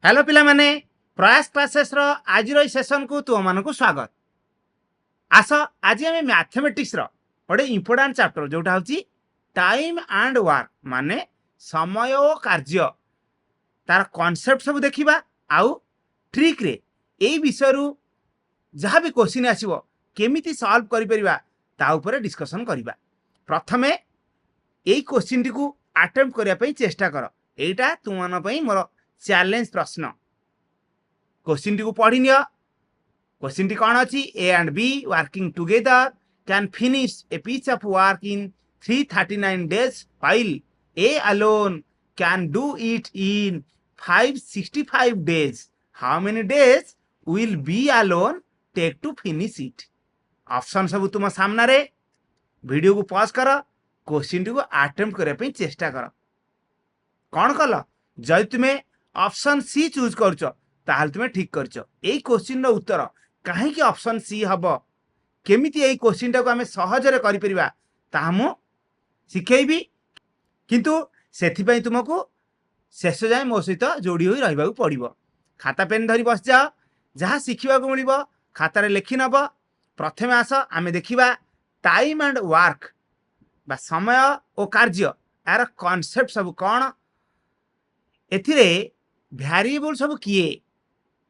Hello पिला माने प्रयास क्लासेस रो आज रो सेशन को तुम मान को स्वागत। आस आज आम मैथमेटिक्स रो गोटे इंपोर्टाट चैप्टर जोटा हूँ टाइम एंड वर्क माने समय और कार्य तार कॉन्सेप्ट सब देखिबा आउ ट्रिक रे एई विषय रु जहाँ भी क्वेश्चन आसीबो केमिति सॉल्व करि परिबा ता ऊपर डिस्कशन करिबा। प्रथमे एई क्वेश्चन टी को अटेम्प्ट करिया पई चेष्टा कर। एटा तुम मान पई मोर चैलेंज प्रश्न। क्वेश्चन टी को पढ़ी नियो। क्वेश्चन टी कौन अच्छी A and B working together can finish a piece of work in 339 days while A alone can do it in 565 days. How many days will B alone take to finish it? Option सब तुम सामना रे video को pause कर question टी को attempt करने पे चेष्टा कर। कौन कल जदि तुम्हें ऑप्शन सी चूज करछ ताहल तुम्हें ठीक करछ। एई क्वेश्चन रो उत्तर काहे कि ऑप्शन सी हबो केमिति एई क्वेश्चन टाको आमे सहज रे करि परिबा ताहा मु सिखेइबी, किंतु सेथि पई तुमको शेष जाय मो सहित जोड़ी होई रहिबा को पड़िबो। खाता पेन धरी बस जाओ, जहाँ शिखिबा को मिलिबो खाता रे लिखि नबो। प्रथमे आस आमे देखिबा टाइम एंड वर्क बा समय और कार्य यार कॉन्सेप्ट सब कौन। एथिरे वेरिएबल सब किए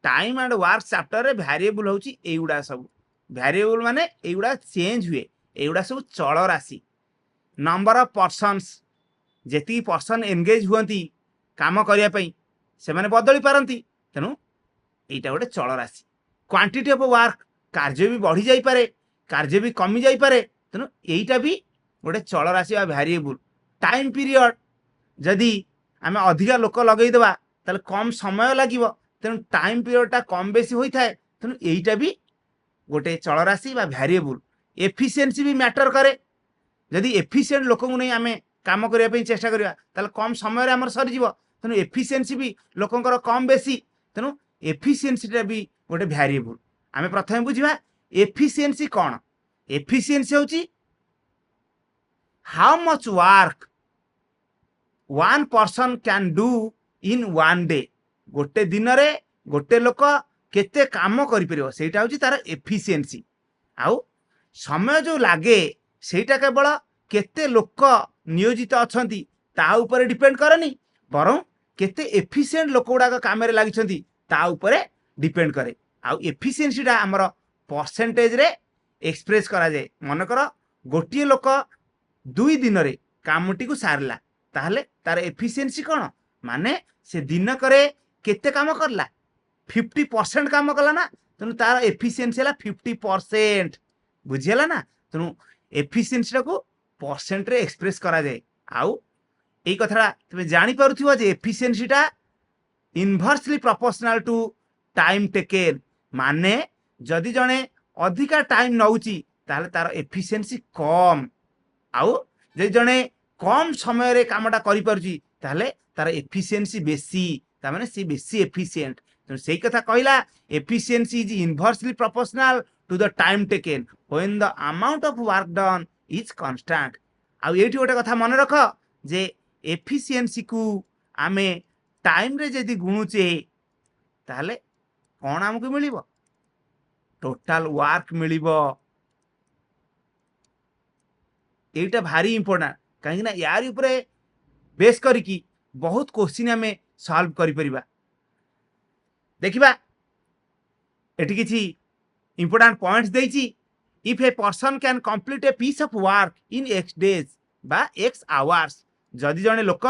टाइम एंड वर्क चैप्टर रे वेरिएबल होची एगुडा सब। वेरिएबल माने एगुडा चेंज हुए, एगुडा सब चल राशि। नंबर ऑफ पर्सन्स जेती पर्सन एंगेज हुअंती काम करिया पई से माने बदली पारंती, तेनु एटा गोटे चल राशि। क्वांटिटी ऑफ वर्क कार्य भी बढ़ी जाई पारे, कार्य भी कमी जाई पारे, तेनु एटा भी गोटे चल राशि बा वेरिएबल। टाइम पीरियड जदी आमे अधिका लोक लगई देबा ताले कम समय लागिवो, तेनु टाइम पीरियडटा कम बेसी होई थाए, तेनु एइटा भी गोटे चल राशि बा वेरिएबल। एफिशिएंसी भी मैटर करे। जदि एफिशिएंट लोक को नहीं आमे काम करिया पे चेष्टा करिया ताले कम समय रे हमर सरी जीवो, तेनु एफिशिएंसी भी लोकंकर कम बेसी, तेनु एफिशिएंसीटा भी गोटे वेरिएबल। आमे प्रथमे बुझिबा एफिशिएंसी कोन। एफिशिएंसी होची how much work one person can do in one day. गोटे दिन रे गोटे लोक केते काम करि परिबो सेटा होची तार एफिशिएंसी। आउ समय जो लागे सेटा केवल केते लोक नियोजित अछंती ता ऊपर डिपेंड करनी, बरं केते एफिशिएंट लोक गुडा काम रे लागिछंती ता ऊपर डिपेंड करे। आउ एफिशिएंसीटा हमर परसेंटेज रे एक्सप्रेस करा जाए। मन कर गोटिए लोक 2 दिन रे कामटी को सारला ताहले तार एफिशिएंसी कोन माने से दिन करे केते काम करला 50% काम कला ना, तेनु तार एफिशिएंसी हला 50%। बुझियला ना, तेनु एफिशिएंसी को परसेंट रे एक्सप्रेस करा जाए। आउ एई कथरा तमे जानि पारुथिबो जे एफिशिएंसीटा inversely proportional to time taken. माने जदि जणे अधिका टाइम नउची ताहले तार एफिशिएंसी कम, आउ जदि जणे कम समय रे कामटा करि पारुची ताहले तार एफिशिएंसी बेसी, ता माने सी बेसी एफिशिएंट। तो सेई कथा कहला efficiency is inversely proportional to the time taken when the amount of work done is constant. आउ एठी गोटे कथा मन रख जे एफिशिएंसी को आमे टाइम रे जदि गुणुचे ताहले कोन हमकु मिलिबो टोटल वर्क मिलिबो। एटा भारी इंपोर्टेंट कहीं ना यार ऊपर बेस करिकी बहुत क्वेश्चन आमे सॉल्व करि परिबा। देखिबा एठी किछि इंपोर्टेंट पॉइंट्स देइछि। If a person can complete a piece of work in x days बा x आवर्स, जदि जने लोक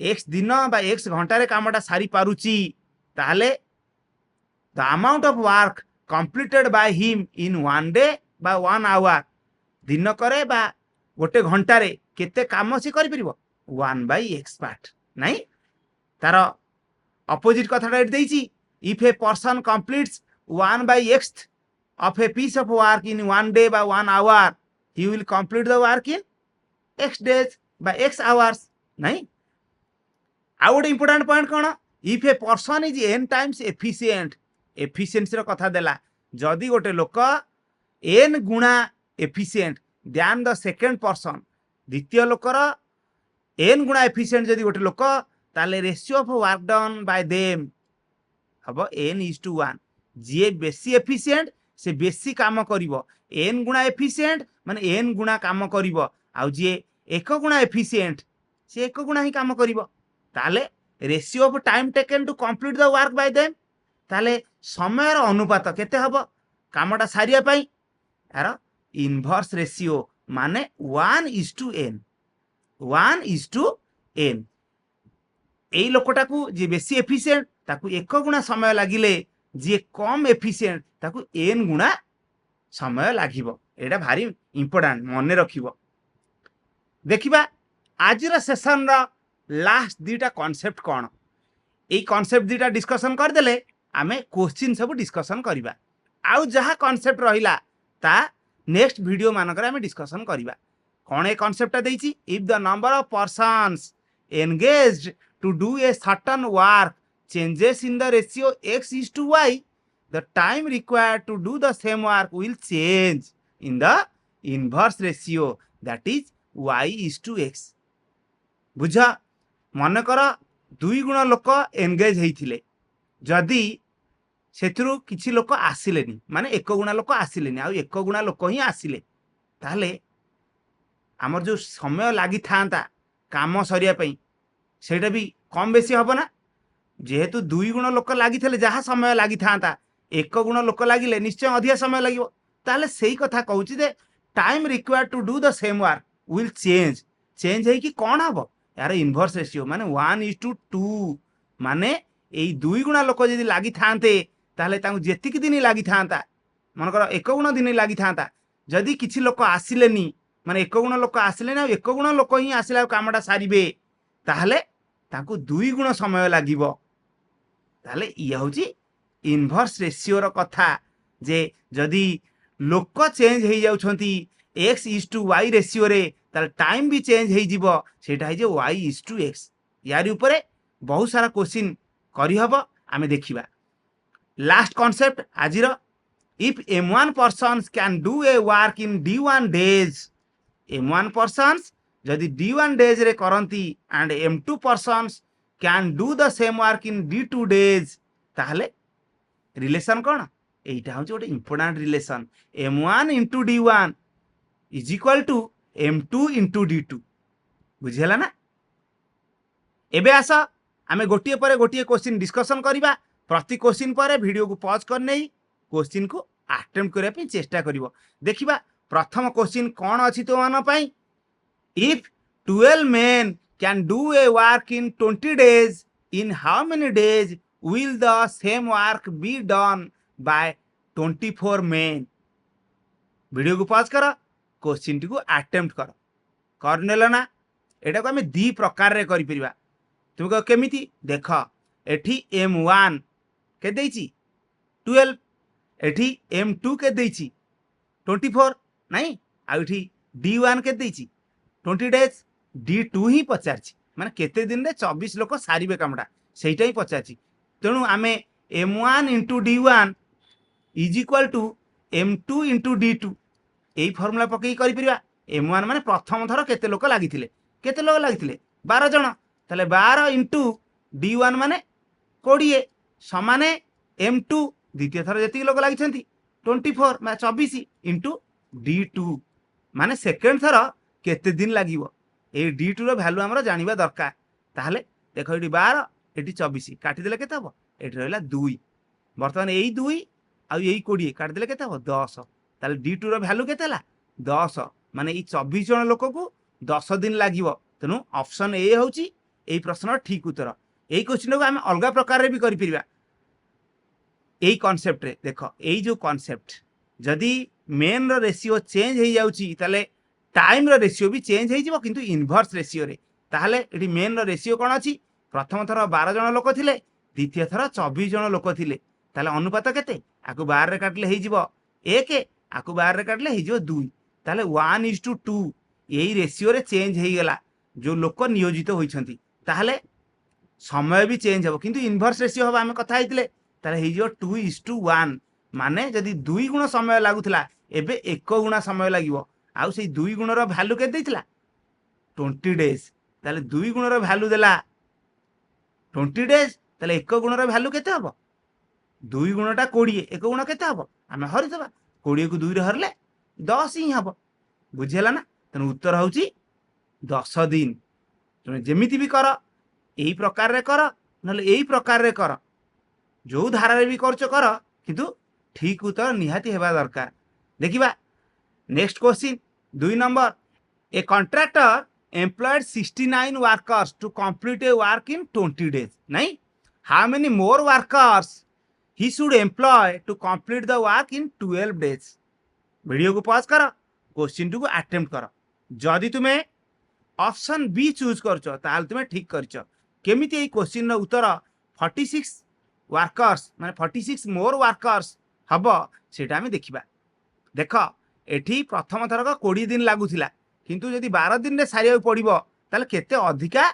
x दिन बा x घंटा रे कामटा सारी पारुची ताहले the amount of work completed by him in 1 day बा 1 आवर, दिन करे बा गोटे घंटा रे केते काम से करि परिबो 1/x पार्ट नहीं। तार अपोजिट कथाटा एट देइछि if a person completes 1/x of a piece of work in 1 day by 1 hour he will complete the work in x days by x hours नहीं। आउ गोटे इंपोर्टेंट पॉइंट कौन if a person is n times efficient. Efficiency रो कथा देला जदि गोटे लोक n गुणा efficient than the second person, द्वितीय लोकर n गुणा एफिशिएंट जदि गोटे लोक ताले ratio of work done by them हम n:1 जी बेसी एफिशिएंट से बेसी काम करिवो n गुणा एफिशिएंट माने n गुणा काम करिवो आ जी एक गुणा एफिशिएंट से एक गुणा ही काम करिवो ताले ratio of time taken to complete the work by them ताले समय अनुपात केते हबो कामटा सारिया पई यार इनवर्स रेशियो माने 1:n 1:n এই লোকটাকু যে বেশি এফিসিয়েন্ট তাকু এক গুণা সময় লাগিলে যে কম এফিসিয়েন্ট তাকু এন গুণা সময় লাগিব এটা ভারি ইম্পর্টান্ট মনে রাখিব দেখিবা আজির সেশনর লাস্ট দুইটা কনসেপ্ট কোণ এই কনসেপ্ট দুইটা ডিসকসন করদেলে আমি কোশ্চিন সব ডিসকসন করিবা আউ যাহা কনসেপ্ট রহিলা তা নেক্সট ভিডিও মানকরে আমি ডিসকসন করিবা কোণ এই কনসেপ্টটা দেইছি if the number of persons engaged to do a certain work changes in the ratio x:y, the time required to do the same work will change in the inverse ratio that is y:x. बुझ मन कर 2 गुण लोक engage होइथिले जदि सेथुरु किछि लोक आसिलेनी माने 1 गुणा लोक आसिलेनी आ 1 गुणा लोक ही आसिले ताहले हमर जो समय लागि थांता काम सरिया पई सेटा भी कम बेसी हबो ना जेहेतु 2 गुण लोक लागि थले जहा समय लागि थांता 1 गुण लोक लागिले निश्चय अधिक समय लागिवो ताले सेही कथा कहूची जे time required to do the same work will change है कि कोन हबो यार इनवर्स रेशियो माने 1:2 माने एई 2 गुण लोक जदि लागि थांते ताले तांगु जेतिक दिन लागि थांता मन कर 1 गुण दिन लागि थांता जदि किछि लोक आसिलेनी माने 1 गुण लोक आसिले ना 1 गुण लोक ही आसिला कामटा सारिबे ताहले तांकु 2 गुण समय लागिबो ताहले इया होची इनवर्स रेशियो रो कथा जे जदि लोक चेंज हेई जाउछंती x:y रेशियो रे ताले टाइम भी चेंज हेई जिवो सेटा है जे y:x यारी ऊपरे बहुत सारा क्वेश्चन करी हबो आमे देखिबा लास्ट कांसेप्ट आजिरो if m1 persons can do a work in d1 days m1 persons जदि d1 डेज रे करंती and m2 persons can do the same work in d2 days ताहले रिलेशन कोन एटा हो गोटे important relation m1 into d1 is equal to m2 into d2 बुझिला ना एबे आस आमे गोटिए पर गोटिए क्वेश्चन डिस्कशन करिबा प्रति क्वेश्चन पर वीडियो को पॉज कर नै क्वेश्चन को अटेम्प्ट करिया पे चेष्टा करिवो देखिबा प्रथम क्वेश्चन कोन अछि तो मान पई if 12 men can do a work in 20 days in how many days will the same work be done by 24 men video को पॉज करो क्वेश्चन टी को अटेम्प्ट करो करनेला ना एटा को हमें दी प्रकार रे करि परिबा तुम को केमिति देख एठी m1 के देइची 12 एठी m2 के देइची 24 नहीं आ एठी d1 के देइची 20 डेज d2 ही पचारछि माने केते दिन रे 24 लोक सारिबे कामडा सेइटा ही पचारछि तेनु आमे m1 * d1 is equal to m2 * d2 एई फार्मूला पकई करि परिबा m1 माने प्रथम थर केते लोक लागिथिले 12 जण ताले 12 * d1 माने 20 समाने m2 द्वितीय थर जति लोक लागिछंती 24 माने 24 * d2 माने सेकंड थर केते दिन लागिवो ए d2 रो वैल्यू हमरो जानिबा दरकार ताहले देखो एटी 12 एटी 24 काटी देले केते हबो एटी रहला 2 वर्तमान एई 2 आ एई 20 काटी देले केते हबो 10 ताले d2 रो वैल्यू केते हला 10 माने ई 24 जण लोक को 10 दिन लागिवो तनु ऑप्शन ए होची एई प्रश्न ठीक उत्तर एई क्वेश्चन को हम अलगा प्रकार रे भी करि परिबा एई कांसेप्ट रे देखो एई जो कांसेप्ट जदी मेन रो रेशियो चेंज हे जाउची ताले टाइम रो रेशियो भी चेंज हे जिवो किंतु इनवर्स रेशियो रे ताहले एठी मेन रो रेशियो कोन अछि प्रथम थर 12 जण लोक थिले द्वितीय थर 24 जण लोक थिले ताहले अनुपात केते आकु 12 रे काटले हे जिवो 1 आकु 12 रे काटले हे जिवो 2 ताहले 1:2 एई रेशियो रे चेंज हे गेला जो लोक नियोजित होइछंती ताहले समय भी चेंज हबो किंतु इनवर्स रेशियो हबा हम कथा हितले ताहले हे जिवो 2:1 माने जदी 2 गुण समय लागुथला एबे 1 गुण समय लागिवो आउ से 2 गुण रो वैल्यू के देइतला 20 डेज ताले 2 गुण रो वैल्यू देला 20 डेज ताले 1 गुण रो वैल्यू केते हबो दुई गुणटा 20 एक गुण केते हम आम हरिदबा 20 को 2 रे हरले 10 ही हम बुझीला ना तेणु उत्तर हूँ 10 दिन तुम जमीती भी कर यही प्रकार रे कर ना यही प्रकार रे कर जो धारा भी कर किंतु ठीक उत्तर निहाती हेबा दरकार देखिबा next question 2 number a contractor employed 69 workers to complete a work in 20 days नहीं how many more workers he should employ to complete the work in 12 days video को पॉज कर क्वेश्चन को अटेम्प्ट कर जदि तुम्हें ऑप्शन बी चूज करछ ताल तुम्हें ठीक करछ केमिति ए क्वेश्चन रो उत्तर 46 वर्कर्स माने 46 मोर वर्कर्स हबो सेटा हम देखिबा देख एठी प्रथम थरक 20 दिन लागुथिला किंतु यदि 12 दिन रे सारिया पड़िबो ताले केते अधिका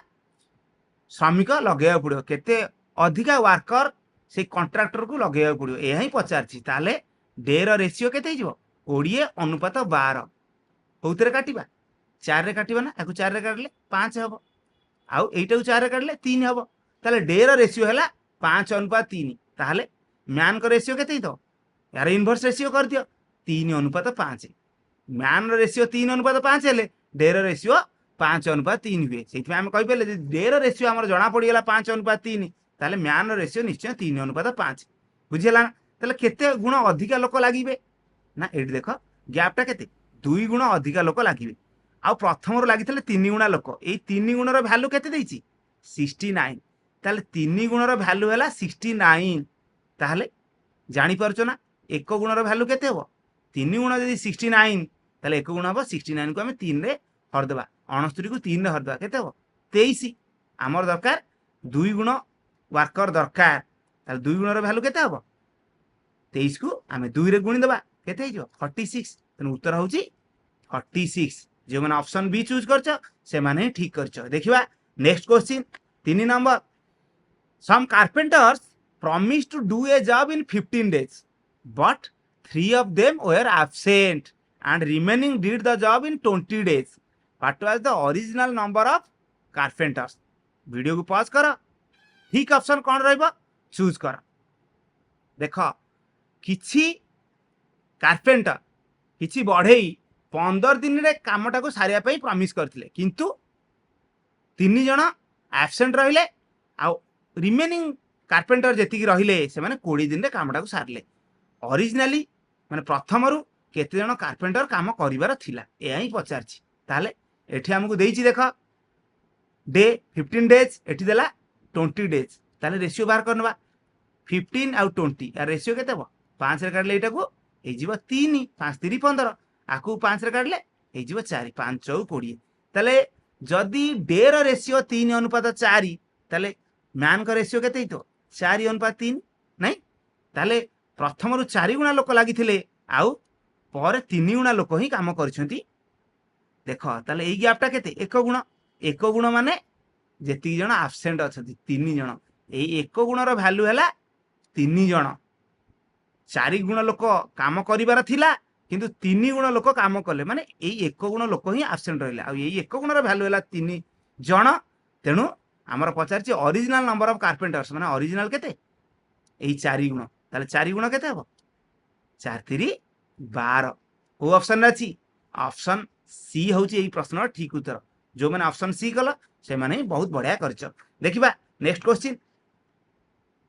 श्रमिक लगेया पड़िबो केते अधिका वर्कर से कॉन्ट्रैक्टर को लगेया पड़िबो एहा ही पचारछि ताले डे रो रेशियो केते हिजबो 20 अनुपात 12 होतरे काटिबा 4 रे काटिबा ना आकु 4 रे काटले 5 हबो आउ एटा को 4 रे काटले 3 हबो ताले डे रो रेशियो हैला 5 अनुपात 3 ताले मैन को रेशियो केते हितो यार इनवर्स रेशियो कर दियो 3 अनुपात 5 मैन रेशियो 3 अनुपात 5 हेले डे रेशियो 5 अनुपात 3 हुए से आम कहीपे डे रेशियो आम जना पड़गला 5 अनुपात 3 ताले मैन रेशियो निश्चय 3 अनुपात 5 बुझीला ना केते गुण अधिका लोक लगे ना ये देख गैपटा केते 2 गुण अधिका लोक लगे आ प्रथम लगी 3 गुणा लोक ये 3 गुणर भैल्यू केते देछि 69 ताले 3 गुणर भैल्यू है 69 ताले जानी पारछो ना एक गुणर भैल्यू केते हो 3 गुण जदि 69 ताले एक गुण हम 69 को आम 3 रे हरदबा 69 को 3 रे हरदबा केते हो 23 आमर दरकार 2 गुण वर्कर दरकार ताले 2 गुणर भैल्यू केते हो 23 को आम 2 रे गुणी देबा केते हिजो 46 तेनु उत्तर होउची 46 जे माने ऑप्शन बी चूज करछ से माने ठीक करछ देखिबा next question 3 number some carpenters promise to do a job in 15 days but 3 of them were absent and remaining did the job in 20 days. What was the original number of carpenters? Video को pause कर ठीक option कौन रहिबो choose कर देख किछि carpenter किछि बढ़ेई 15 दिन रे कामटा को सारिया पई प्रॉमिस करथिले किंतु 3 जण एब्सेंट रहिले आ रिमेनिंग कारपेंटर जेतिकी रहिले से माने 20 दिन रे कामटा को सारले ओरिजिनली माने प्रथम रु केते जण कारपेंटर काम करिवार थिला एहा ही पचारछि ताले एठी हमकु देइछि देख डे 15 डेज एठी देला 20 डेज ताले रेशियो बाहर करनबा 15 आउ 20 या रेशियो केते हो 5 रे काटले एटा को ए जीव 3 5 3 15 आकु 5 रे काटले ए जीव 4 5 4 20 ताले जदी डे रो रेशियो 3 अनुपात 4 ताले मैन का रेशियो केते हितो 4 अनुपात 3 नहीं ताले प्रथम रु 4 गुणा लोक लगी आउ पर 3 गुणा लोक ही काम करछंती देख ताले एई गैपटा केते एक गुण माने जेति जण एब्सेंट अछंती 3 जण एई एक गुणर वैल्यू हैला 3 जण 4 गुण लोक काम करिवार थिला किंतु 3 गुण लोक काम कले माने एई एक गुण लोक ही एब्सेंट रहले आ एई एक गुणर वैल्यू हैला 3 जण तेनु हमर पचारछि ओरिजिनल नंबर ऑफ कारपेंटर्स माने ओरिजिनल केते एई 4 गुण ताले 4 गुण केते हबो 4 3 12 को ऑप्शन अछि ऑप्शन सी होछि एई प्रश्न ठीक उत्तर जो माने ऑप्शन सी कल से माने बहुत बढ़िया करछ देखिबा नेक्स्ट क्वेश्चन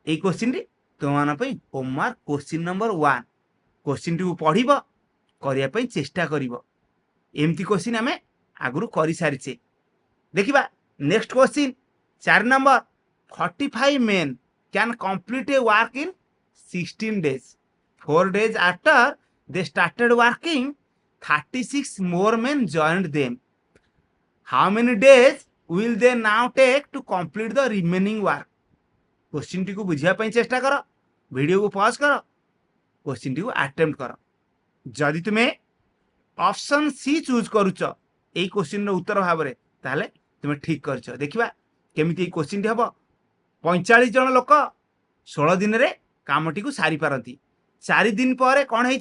एई क्वेश्चन रे तोमान पई homework question number 1 question two पढिबो करिया पई चेष्टा करिवो एमती क्वेश्चन हमें आगुरु करि सारिछे देखिबा next question 4 number 45 men can complete a work in 16 days 4 days after they started working 36 more men joined them how many days will they now take to complete the remaining work question टी को बुझिया पई चेष्टा कर video को pause कर question टी को अटेम्प्ट कर जदि तुमे ऑप्शन सी चूज करूछ एई क्वेश्चन रो उत्तर भाबरे ताले तुमे ठीक करछ देखिबा केमिति एई क्वेश्चन टी हबो 45 जण लोक 16 दिन रे कामटी को सारी पारती 4 दिन पर कौन है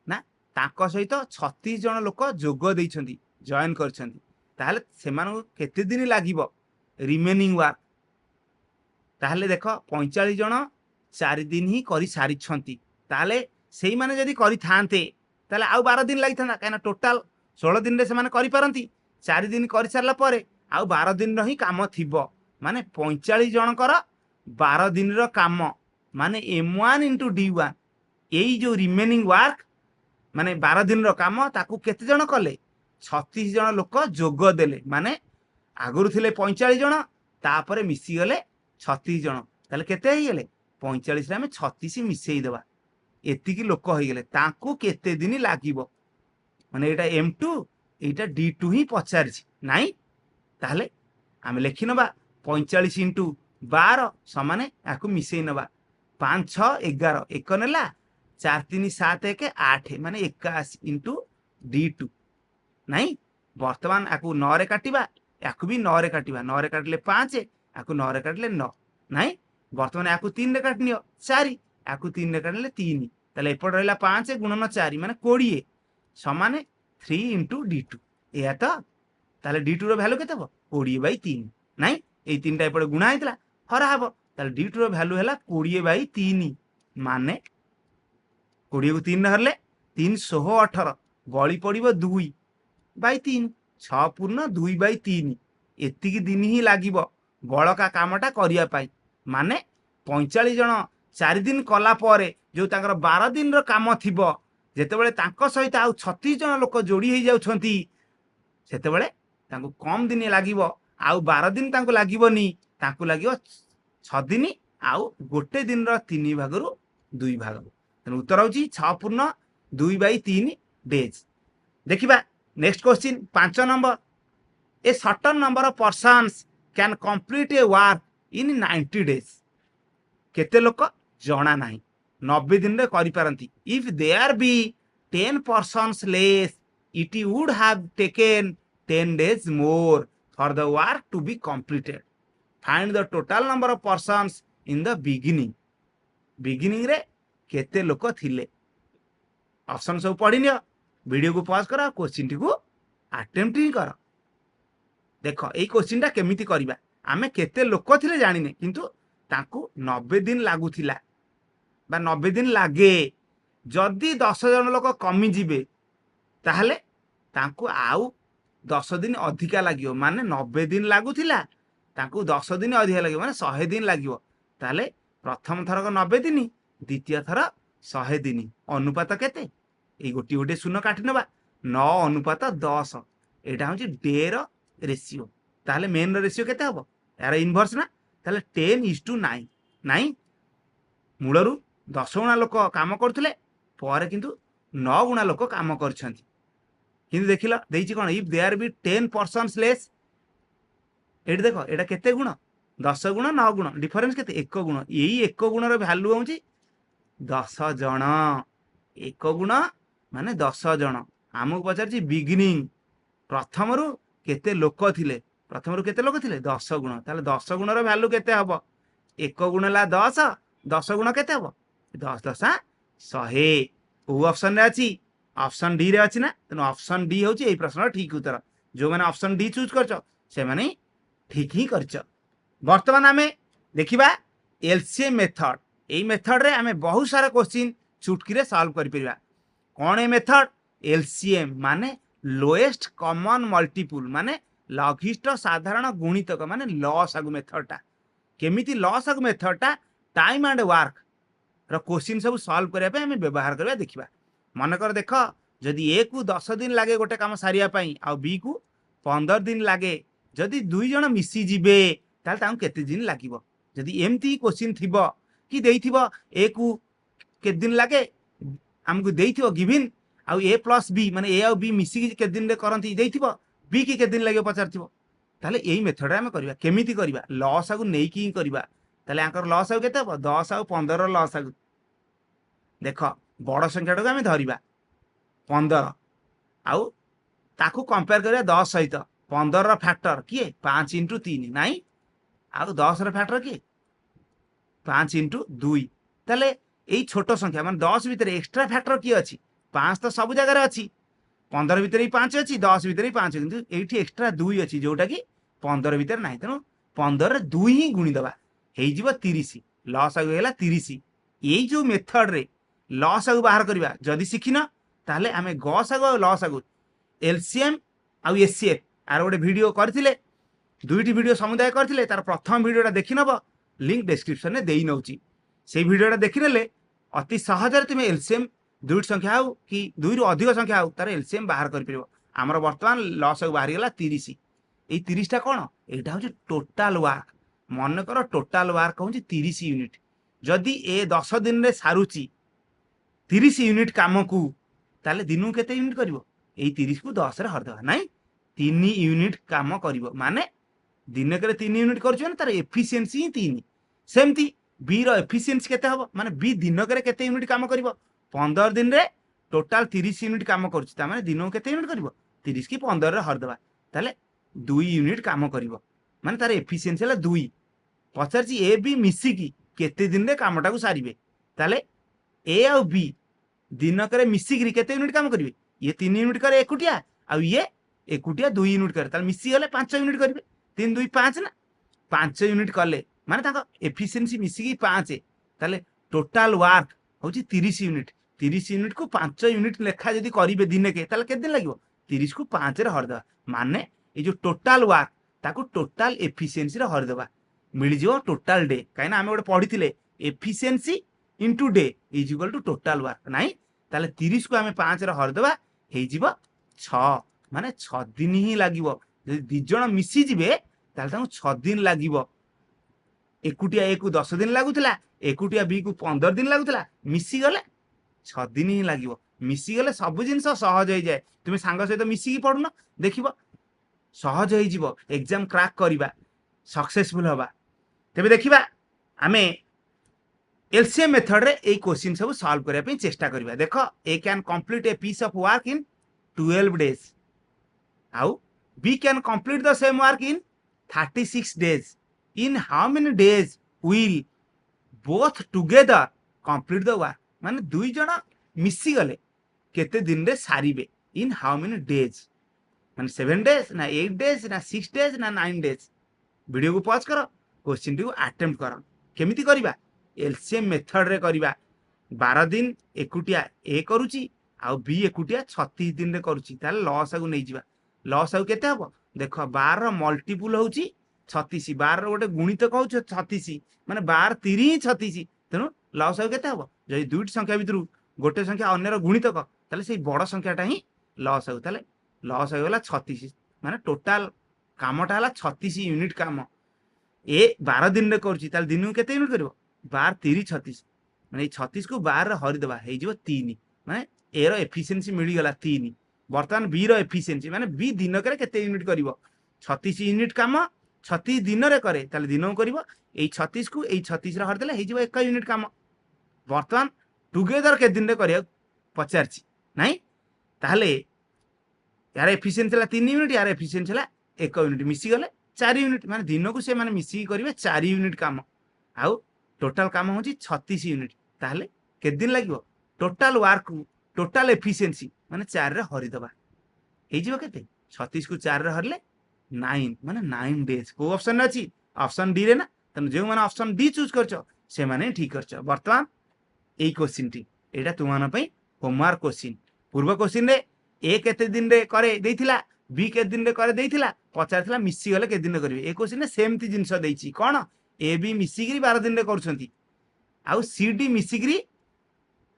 ना ताको सहित 36 जण लोक जोग देइछंती जॉइन करछंती ताहले सेमानको केते दिन लागिवो रिमेनिंग वर्क ताहले देख 45 जण 4 दिन ही करि सारिछंती ताले सेही माने जदी करि थांते ताले आउ 12 दिन लागि थाना काना टोटल 16 दिन रे से माने करि परंती 4 दिन करि सारला परे आउ 12 दिन रो ही काम थिबो माने 45 जनकर 12 दिन रो काम माने M1 into D1 एई जो रिमेनिंग वर्क माने 12 दिन रो काम ताकू केते जण कले 36 जण लोक जोग देले माने आगुरु थिले 45 जण तापरे मिसी गले 36 जण ताले केते हे गेले 45 रे हम 36 मिसेई देबा एतिकी लोक हो गेले ताकू केते दिन लागिवो माने एटा M2 एटा D2 ही पचारछि नाइ ताले हम लेखि नबा 45 into 12 समाने याकू मिसेई नबा 5 6 11 एक नेला 4 3 7 1 8 माने 81 into D2 नाइ वर्तमान याकू 9 रे काटिबा याकू भी 9 रे काटिबा 9 रे काटले 5 याकू 9 रे काटले 9 नाइ वर्तमान याकू 3 रे काटनियो 4 याकू 3 रे काटले 3 ताले एपड रहला 5 गुणन 4 माने 20 समाने 3 into D2 एया तो ताले D2 रो वैल्यू केते हो 20/3 नाइ ए तीनटा एपड गुणा आइतला हरा हबो ताले D2 रो वैल्यू हैला 20/3 माने 20 को 3 हरले 318 बळी पड़िबो 2/3 6 पूर्ण 2/3 एतिकी दिन ही लागिबो बळका कामटा करिया पाई माने 45 जण 4 दिन कला परे जो तांकर 12 दिन रो काम थिबो जेतेबेले तांको सहित आउ 36 जण लोक जोड़ी हे जाउछंती सेतेबेले तांको कम दिन लागिबो आउ 12 दिन तांको लागिबोनी तांको लागिबो 6 दिन आउ गोटे दिन रो 3 भागरु 2 भाग तेन उत्तर होची 6 पूर्ण 2/3 डेज देखिबा next question 5 number a certain number of persons can complete a work in 90 days केते लोक जणा नाही 90 दिन रे करि पारंती if there be 10 persons less it would have taken 10 days more for the work to be completed find the total number of persons in the beginning रे केते लोक थिले ऑप्शन सब पढ़ी नियो वीडियो को पॉज करो क्वेश्चन टी को अटेम्प्ट ही करो देखो ए क्वेश्चन टा केमिति करबा आमे केते लोक थिले जानिने किंतु तांको 90 दिन लागुथिला बा 90 दिन लागे जदि 10 जन लोक कमी जिबे ताहले तांको आउ 10 दिन अधिका लागियो माने 90 दिन लागुथिला तांको 10 दिन अधिका लागियो माने 100 दिन लागियो ताहले प्रथम थरक 90 दिन द्वितीय थर 100 दिन अनुपात केते ए गोटी गोटे शून्य काटि नबा 9 अनुपात 10 एटा होची डे रो रेशियो ताहले मेन रो रेशियो केते हबो यार इनवर्स ना ताहले 10:9 नाइ मूलरू 10 गुणा लोक काम करथले पर किंतु 9 गुणा लोक काम करछंती किंतु देखिला देइची कोन if there be 10 persons less एडी देखो एटा केते गुण 10 गुण 9 गुण डिफरेंस केते 1 गुण एई 1 गुण रो वैल्यू होची 10 जण 1 गुण माने 10 जण हमक पचारची बिगिनिंग प्रथमरू केते लोक थिले प्रथमरू केते लोक थिले 10 गुण ताले 10 गुण रो वैल्यू केते हबो 1 गुण ला 10 10 गुण केते हबो 10 10 100 ओ ऑप्शन रे अछि ऑप्शन डी रे अछि ना तनो ऑप्शन डी होची एई प्रश्न ठीक उत्तर जो माने ऑप्शन डी चूज करछो से माने ठीक ही करछो वर्तमान आमे देखिबा एलसीएम मेथड एई मेथड रे आमे बहुत सारा क्वेश्चन चुटकी रे सॉल्व करि परिबा कोन ए मेथड एलसीएम माने लोएस्ट कॉमन मल्टीपल माने लघिष्ठ साधारण गुणितक माने लसागु मेथडटा केमिति लसागु मेथडटा टाइम एंड वर्क रो क्वेश्चन सब सॉल्व करिया पे हमें व्यवहार करबा देखिबा मन कर देख जदि ए को 10 दिन लागे गोटे काम सारिया पई आ बी को 15 दिन लागे जदि दुई जण मिसी जिबे ताल ताऊ केते दिन लागिवो जदि एमती क्वेश्चन थिबो कि देइथिबो ए को के दिन लागे हमको देइथिबो गिवन आ ए प्लस बी माने ए आ बी मिसी के दिन रे करंती देइथिबो बी के दिन लागे पचारथिबो ताले एई मेथड हम करबा केमिति करबा लॉस आगु नेई की करबा ताले आंकर लॉस आगु केते हबो 10 आगु 15 लॉस आगु देखो बड़ संख्याटा को आम धरिबा 15 आउ ताकू कंपेयर करिया 10 सहित 15 रो फैक्टर किए 5 into 3 नाइ आउ 10 रो फैक्टर किए 5 into 2 ताले एई छोटो संख्या माने 10 भीतर एक्स्ट्रा फैक्टर किए अछि 5 तो सब जगह रे अछि 15 भीतर ही 5 अछि 10 भीतर ही 5 किंतु एठी एक्स्ट्रा 2 अछि जोटा कि 15 भीतर नाही तेनु 15 रे 2 ही गुणी दबा हेई जिवो 30 लसागु होला 30 यही जो मेथड रे लसागु बाहर करबा जदि शिखिन ताले आमे गसागु और लसागु एलसीएम आउ एचसीएफ आर गोटे वीडियो करथिले दुईटी वीडियो समुदाय करथिले तार प्रथम वीडियोटा देखि नब लिंक डिस्क्रिप्शन में देई नउची से वीडियोटा देखिनेले अति सहज रे तुमे एलसीएम दुईट संख्या हो कि दुई रु अधिक संख्या हो तार एलसीएम बाहर कर परिबो हमर वर्तमान लसागु बाहर गेला 30 ए 30 टा कोन एटा हो टोटल वर्क मन कर टोटल वर्क हो 30 यूनिट जदि ए 10 दिन रे सारुची 30 यूनिट काम को ताले दिनु केते यूनिट करिवो ए 30 को 10 रे हर दवा नाही 3 यूनिट काम करिवो माने दिनक 3 यूनिट करछु तार एफिशिएंसी 3 सेमती बी रो एफिशिएंसी केते हबो माने बी दिनक केते यूनिट काम करिवो 15 दिन रे टोटल 30 यूनिट काम करछु ता माने दिनो केते यूनिट करिवो 30 की 15 रे हर दवा ताले 2 यूनिट काम करिवो माने तार एफिशिएंसी हला 2 पचारची ए बी मिसी की केते दिन रे कामटा को सारिबे ताले ए आ बी दिनक मिसिक केते यूनिट काम करिवे ये 3 यूनिट करे एकुटिया आ ये एकुटिया 2 यूनिट करे ताल मिसी गले 5 यूनिट करिवे 3 2 5 ना 5 यूनिट कले माने ताका एफिशिएंसी मिसी 5 ताले टोटल वर्क होची 30 यूनिट को 5 यूनिट लेखा जदी करिवे दिन के ताले केते दिन लागिवो 30 को 5 रे हर दवा माने ए जो टोटल वर्क ताको टोटल एफिशिएंसी रे हर दवा मिल जिवो टोटल डे काइना हमें गोटे पढिथिले efficiency into day is equal to total work नाही ताले 30 को हमें 5 रे हर दवा हे जिवो 6 माने 6 दिन ही लागिवो जदि दि जण मिसी जिवे ताले ताको 6 दिन लागिवो एकुटिया ए को 10 दिन लागुतला एकुटिया बी को 15 दिन लागुतला मिसी गले 6 दिन ही लागिवो मिसी गले सब जिंस सहज हो जाए तुम सांग सहित मिसी की पढुन देखिबो सहज हो जिवो एग्जाम क्रैक करिबा सक्सेसफुल होबा तेबे देखिबा आमे एलसीएम मेथड रे ए क्वेश्चन सब सॉल्व करिया पे चेष्टा करिबा देखो A can complete a piece of work in 12 days आउ B can complete the same work in 36 days in how many days will both together complete the work माने दुई जण मिसी गले केते दिन रे सारिबे इन हाउ मेनी डेज माने 7 डेज ना 8 डेज ना 6 डेज ना 9 डेज वीडियो को पॉज करो क्वेश्चन टी को अटेम्प्ट करो केमिति करिबा एलसीएम मेथड रे करिबा 12 दिन एकुटिया ए करूची आ बी एकुटिया 36 दिन रे करूची ताले लॉस आगु नै जिबा लॉस आगु केते हबो देखो 12 मल्टीपल होउची 36 12 गोटे गुणित कहू 36 माने 12 3 36 तेनु लॉस आगु केते हबो जदि दुईटी संख्या भितरु गोटे संख्या अन्यर गुणित क ताले सेई बड़ संख्याटा ही लॉस आगु ताले लॉस आगु होला 36 माने टोटल कामटा हला 36 यूनिट काम ए 12 दिन रे करूची ताले दिनु केते यूनिट करबो 12 3 36 माने 36 को 12 रे हरि देबा हे जिवो 3 माने ए रो एफिशिएंसी मिली गला 3 वर्तमान बी रो एफिशिएंसी माने बी दिन करे केते यूनिट करिवो 36 यूनिट काम 36 दिन रे करे ताले दिनो करिवो ए 36 को ए 36 रे हरि देले हे जिवो 1 यूनिट काम वर्तमान टुगेदर के दिन रे करिया पचारची नाही ताले यार एफिशिएंसी ला 3 यूनिट यार एफिशिएंसी ला 1 यूनिट मिसी गले 4 यूनिट माने दिन को से माने मिसी करिवे 4 यूनिट काम आउ टोटल काम होची 36 यूनिट ताले के दिन लागिवो टोटल वर्क टोटल एफिशिएंसी माने 4 रे हरि दबा हे जिवो केते 36 को 4 रे हरले 9 माने 9 डेज को ऑप्शन अछि ऑप्शन डी रे ना तने जे माने ऑप्शन डी चूज करछो से माने ठीक करछो वर्तमान एई क्वेश्चन टी एटा तुमाना पई होमवर्क क्वेश्चन पूर्व क्वेश्चन रे ए केते दिन रे करे देइथिला बी के दिन रे करे देइथिला पचारथिला मिसी गले के दिन रे करबे ए क्वेश्चन रे सेमति जिंस देइछि कोन ए बी मिसिगिरी 12 दिन रे करछंती आउ सी डी मिसिगिरी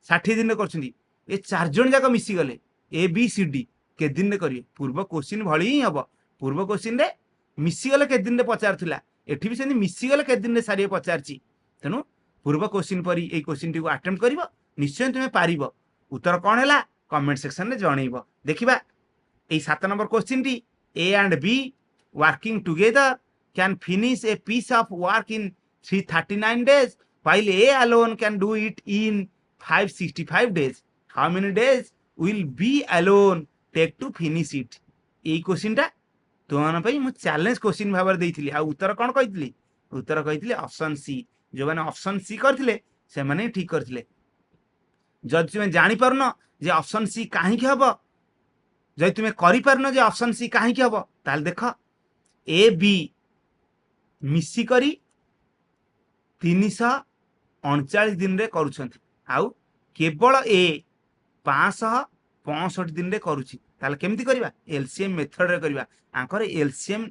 60 दिन रे करछंती ए चार जण जाक मिसी गले ए बी सी डी के दिन रे करिवे पूर्व क्वेश्चन भली ही हबो पूर्व क्वेश्चन रे मिसी गले के दिन रे पचारथिला एठी भी सेनी मिसी गले के दिन रे सारिए पचारची तनु पूर्व क्वेश्चन परी ए क्वेश्चन टी को अटेम्प्ट करिवो निश्चय तुमे पारिबो उत्तर कोन हैला कमेंट सेक्शन रे जणैबो देखिबा ए 7 number question T A and B working together can finish a piece of work in 339 days while A alone can do it in 565 days. How many days will B alone take to finish it? এই কোশ্চিনটা তোমার পাই মু challenge question ভাବରେ ଦେଇଥିଲି ଆଉ ଉତ୍ତର କ'ଣ କହିଥିଲି ଉତ୍ତର କହିଥିଲି ଅପସନ୍ ସି ଯୋଉମାନେ ଅପସନ୍ ସି କରିଥିଲେ ସେମାନେ ଠିକ କରିଥିଲେ ଯଦି ତୁମେ ଜାଣିପାରୁନ ଯେ ଅପସନ୍ ସି କାହିଁକି ହବ ଯଦି ତୁମେ କରିପାରୁନ ଯେ ଅପସନ୍ ସି କାହିଁକି ହବ ତାହେଲେ ଦେଖ ଏ ବି मिसिकरी 300 39 दिन रे करूछंती आउ केवल ए 565 दिन रे करूची ताले केमती करबा एलसीएम मेथड रे करबा आंकर एलसीएम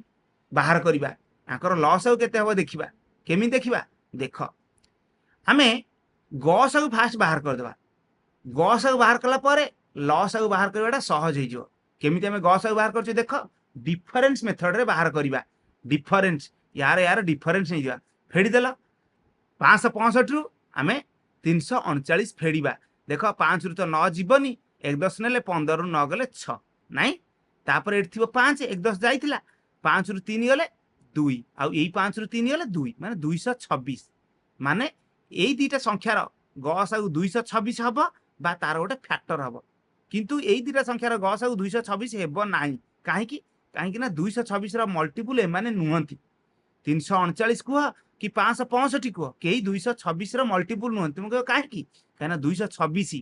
बाहर करबा आंकर लॉस आउ केते हबो देखिबा केमी देखिबा देख आमे गॉस आउ फास्ट बाहर कर देबा गॉस आउ बाहर कला परे लॉस आउ बाहर करबाटा सहज हे जो केमिति आमे गॉस आउ बाहर करछु देख डिफरेंस मेथड रे बाहर करबा डिफरेंस यार डिफरेंस नहीं जा फेडी देला 565 रु आमे 339 फेडिबा देख 5 रु तो 9 जीवनी 1 10 नेले 15 रु 9 गले 6 नाही तापर एठी थिबो 5 1 10 जाइतिला 5 रु 3 गले 2 आ एई 5 रु 3 गले 2 माने 226 माने एई दीटा संख्यार गस आउ 226 हबो बा तार गोटे फैक्टर हबो किंतु एई दीटा संख्यार गस आउ 226 हेबो नाही काहे कि ना 226 रा मल्टीपल ए माने नुहंती 339 कुह कि 565 कुह कई 226 रा मल्टीपल नुहंती म काहे कि काना 226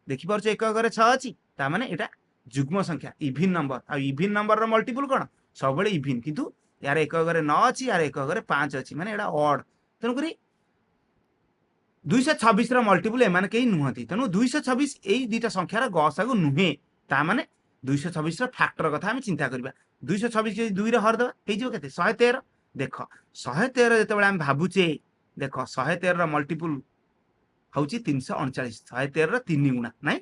देखि परछ एक घरे 6 अछि ता माने एटा जुग्म संख्या इवन नंबर आ इवन नंबर रा मल्टीपल कोन सब बेले इवन किंतु यार एक घरे 9 अछि यार एक घरे 5 अछि माने एटा ऑड तनु करी 226 रा मल्टीपल ए माने कई नुहंती तनु 226 एई दीटा संख्या रा गसा को नुहे ता माने 226 रा फैक्टर कथा हम चिंता करबा 226 के 2 रे हर दबा हे जो केते 113 देख 113 जते बेला हम भाबुचे देख 113 रा मल्टीपल हउची 339 113 रा 3 गुणा नाही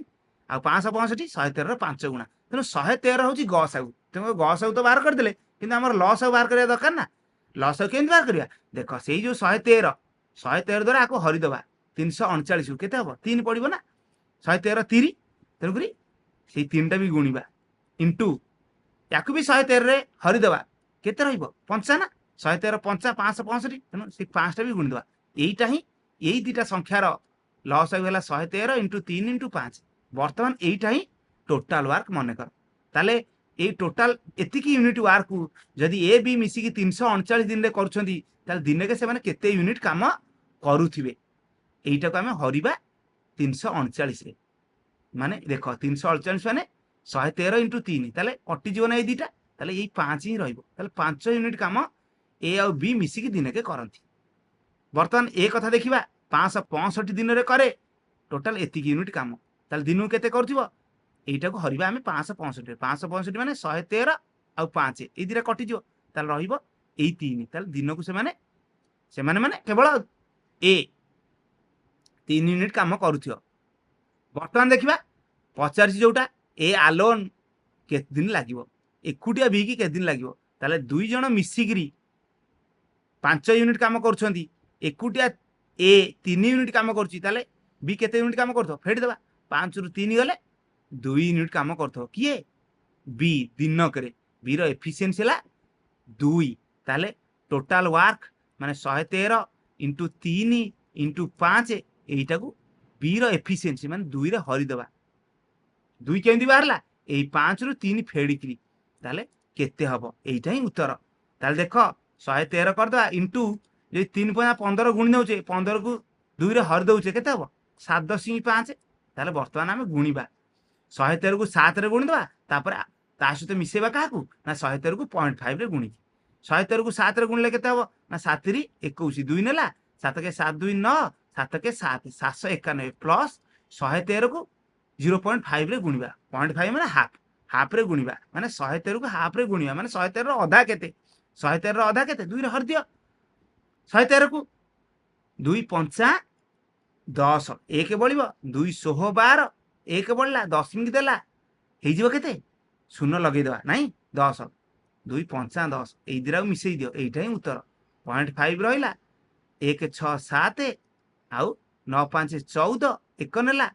आ 565 113 रा 5 गुणा तनु 113 हउची गसाउ तनु गसाउ तो बाहर कर देले किंतु हमर लॉस बाहर करिया दरकार ना लॉस केन बाहर करिया देख सेई जो 113 द्वारा आको हरि दबा 339 केते हबो 3 पडिबो ना 113 3 तनु करी सेई 3 टा भी गुणीबा इनटू याकु भी 113 रे हरि दबा केते रहइबो 5 ना 113 5 565 तनु से 5 टा भी गुणी दबा एईटा ही एई दीटा संख्यार लॉस आइला 113 इंटू 3 इंटू 5 वर्तमान एईटा ही टोटल वर्क मने कर ताले ए टोटल एतिकी यूनिट वर्क को जदी ए बी मिसी की 339 दिन रे करछंती ताले दिन के से माने केते यूनिट काम करूथिबे एईटा को हमें हरिबा 339 रे माने देखो 348 माने 113 इंटू 3 ताले कटि जीवन ए दीटा ताले एई 5 ही रहइबो ताले 5 यूनिट काम ए आ बी मिसी की दिन के करंती वर्तमान ए कथा देखिबा 565 दिन रे करे टोटल एतिकी यूनिट काम ताले दिनु केते करथिबो एईटा को हरिबा हमें 565 माने 113 आ 5 ए दिरा कटि जिवो ताले रहइबो एई 3 ताले दिन को से माने केवल ए 3 यूनिट काम करूथियो वर्तमान देखिबा पचारसी जोटा ए आलोन के दिन लागिवो एकुटिया बी की के दिन लागिवो ताले दुई जण मिसिगिरी 5 यूनिट काम करछंती एकुटिया ए 3 यूनिट काम करछि ताले बी केते यूनिट काम करथो फेडी देबा 5 रु 3 गले 2 यूनिट काम करथो किए बी दिन करे बी रो एफिशिएंसी हला 2 ताले टोटल वर्क माने 113 इंटू 3 इंटू 5 एईटा को बी रो एफिशिएंसी माने 2 रे हरि देबा 2 केंदी बाहरला एई 5 रु 3 फेडिकरी ताले केते हबो एईटा ही उत्तर ताले देखो 113 कर दवा इंटू जे 3 15 गुणी नउचे 15 को 2 रे हर दउचे केते हबो 7.5 ताले वर्तमान हम गुणीबा 113 को 7 रे गुणी दवा तापर ता सहित मिसेबा काकू ना 113 को 0.5 रे गुणी 113 को 7 रे गुणले केते हबो ना 7 री 21 2 नेला 7 के 7 2 9 7 के 7 791 प्लस 113 को 0.5 रे गुणीबा 0.5 माने हाफ रे गुणीबा माने 113 को हाफ रे गुणीबा माने 113 रो आधा केते 113 रो आधा केते 2 रे हर दियो 113 को 2 5 10 1 बळिबो 2 16 12 1 बळला दशमिक देला हेइ जिवो केते शून्य लगेइ दवा नाही 10 2 5 10 एई दिरा मिसेई दियो एइटा ही उत्तर 0.5 रहिला 1 6 7 आउ 9 5 14 1 नेला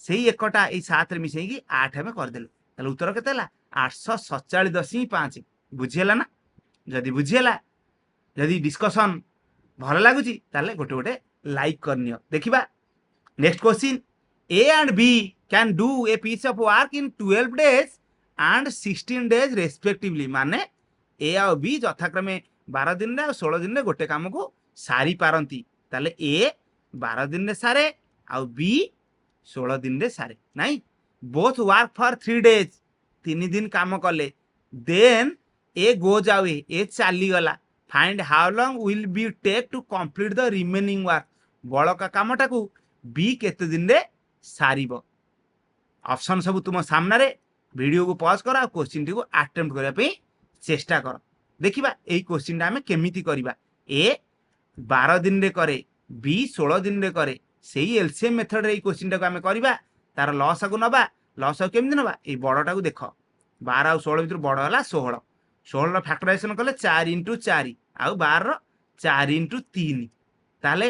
सेई एकटा एई 7 रे मिसेई की 8 हमें कर देलु ताले उत्तर केते हला 847.5 बुझियला ना जदी बुझियला जदी डिस्कशन भल लागुची ताले गोटे गोटे लाइक करनियो देखिबा next question A and B can do a piece of work in 12 days and 16 days respectively माने ए आ बी यथाक्रमे 12 दिन रे 16 दिन रे गोटे काम को सारी पारंती ताले ए 12 दिन रे सारे आ बी 16 दिन रे सारे नाही बोथ वर्क फॉर 3 डेज 3 दिन काम कले then A goes away A चली गला find how long will be take to complete the remaining work बड़का कामटा को बी केते दिन रे सारिबो ऑप्शन सब तुम सामने वीडियो को पॉज कर आ क्वेश्चन टी को अटेम्प्ट करने पे चेष्टा कर देखिबा एई क्वेश्चन टा हमें केमिति करबा ए 12 दिन रे करे बी 16 दिन रे करे सेही एलसीएम मेथड रे एई क्वेश्चन टा को हमें करबा तार लॉस को नबा लॉस केमिति नबा एई बड़टा को देख 12 और 16 भीतर बड़ होला 16 16 फैक्टराइजेशन कले 4 × 4 आउ 12 4 × 3 ताले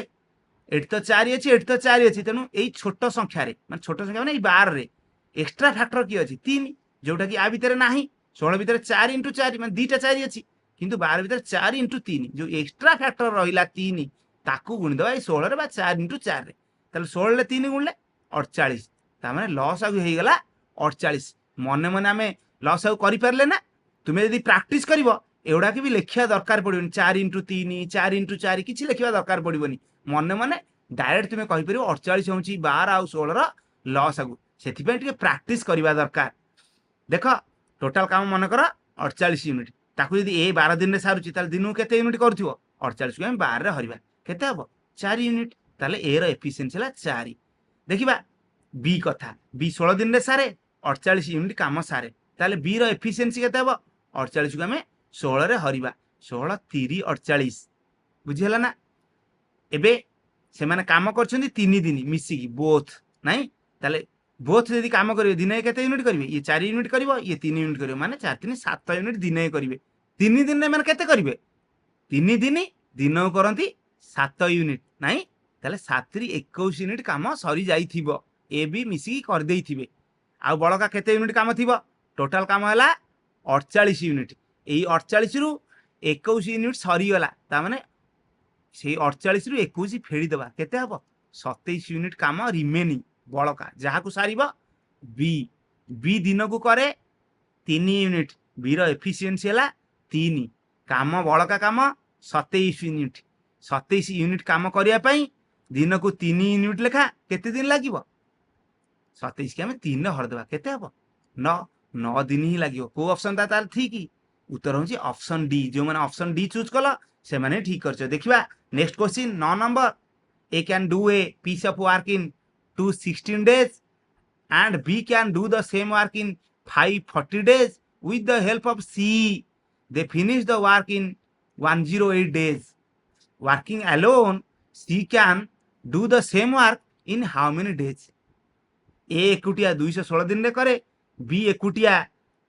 एट तो 4 अछि एट तो 4 अछि तेनु एई छोट संख्या रे माने छोट संख्या माने एई 12 रे एक्स्ट्रा फैक्टर की अछि 3 जोटा कि आ भीतर नाही 16 भीतर 4 × 4 माने दीटा 4 अछि किंतु 12 भीतर 4 × 3 जो एक्स्ट्रा फैक्टर रहिला 3 ताकू गुणी दबा 16 रे बा 4 × 4 रे ताले 16 रे 3 गुणले 48 ता माने लॉस आगु हेई गला 48 मने मने हमें लॉस आगु करि परले ना तुमे यदि प्रैक्टिस करिवो एवडा के भी लेखिया दरकार पड़िबनी 4 × 3 4 × 4 किछि लेखिया दरकार पड़िबनी मने मने डायरेक्ट तुमे कहि परिबो 48 होउची 12 आ 16 रो लॉस आगु सेथि पे टिके प्रैक्टिस करिवा दरकार देखो टोटल काम मन कर 48 यूनिट ताकू यदि ए 12 दिन रे सारुची ताले दिनु केते यूनिट करथिवो 48 को हम 12 रे हरिबा केते हबो 4 यूनिट ताले ए रो एफिशिएंसी ला 4 देखिबा बी कथा बी 16 दिन रे सारे 48 यूनिट काम सारे ताले बी रो एफिशिएंसी केते हबो 48 को हमें 16 रे हरिबा 16 3 48 बुझिहला ना एबे से माने काम करछन्ती 3 दिन मिसी की बोथ नाही ताले बोथ यदि काम करिवे दिने केते यूनिट करिवे ये 4 यूनिट करिवो ये 3 यूनिट करिवो माने 4 3 7 यूनिट दिने करिवे 3 दिन रे माने केते करिवे 3 दिन दिन करंती 7 यूनिट नाही ताले 7 री 21 यूनिट काम सरी जाईथिबो ए बी मिसी कर देइथिबे आ बळका केते यूनिट काम थिबो टोटल काम हला 48 यूनिट एई 48 रु 21 यूनिट सरी गला ता माने से 48 रु 21 फेड़ी दबा केते हबो 27 यूनिट काम रिमेनिंग बड़का जहाँ को सारिब बी बी दिन को करे 3 यूनिट बी रो एफिशिएंसी है 3 काम बड़का काम 27 यूनिट 27 यूनिट काम करने दिन को 3 यूनिट लेखा केते दिन लगे 27 के आम 3 हरदे केते हम 9 दिन ही लगे को ऑप्शन था ठीक उत्तर हूँ ऑप्शन डी जो मैंने ऑप्शन डी चूज कल से मैंने ठीक कर देखा next question 9 number A can do a piece of work in 216 days and B can do the same work in 540 days with the help of C. They finish the work in 108 days. Working alone, C can do the same work in how many days? A एकुटिया 216 दिन रे करे B एकुटिया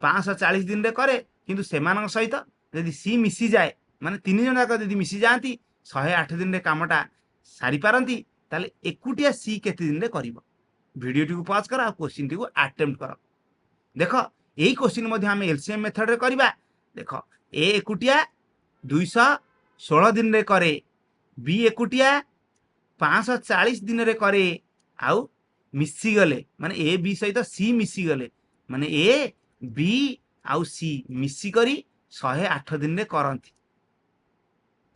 540 दिन रे करे किंतु सेमान सहित यदि C मिसी जाए माने 3 जन जाक यदि मिसी जाती 108 दिन रे कामटा सारी पारंती ताले एकुटिया सी केते दिन रे करिवो वीडियो टी को पॉज कर आ क्वेश्चन टी को अटेम्प्ट कर देखो एई क्वेश्चन मध्ये हम एलसीएम मेथड रे करबा देखो ए एकुटिया 216 दिन रे करे बी एकुटिया 540 दिन रे करे आउ मिसी गले माने ए बी सहित सी मिसी गले माने ए बी आउ सी मिसी करी 108 दिन रे करंती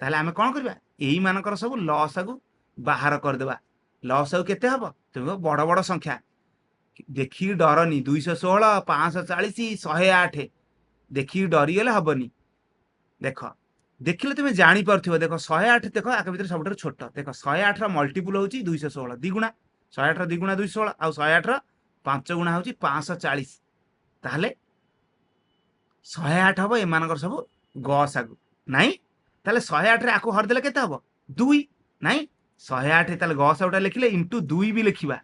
ताले हमें कोन करबा एई मानकर सब लॉस आगु बाहर करदेवा लॉस आउ केते हबो तुम बड़ बड़ संख्या देखी डरनी 216 540 108 देखी डरी गले हबनी देख देखिले तुम जानी परथिबो देखो 108 देखो आके भीतर सबटर छोट देखो 108 रा मल्टीपल होची 216 द्विगुणा 108 रा द्विगुणा 216 आ 108 रा 5 गुणा होची 540 ताहले 108 हबो ए मानकर सब गस आगु नाही ताहले 108 रे आको हर देले केते हबो 2 नाही 108 ताले गस आउटा लिखिले इंटू 2 भी लिखिबा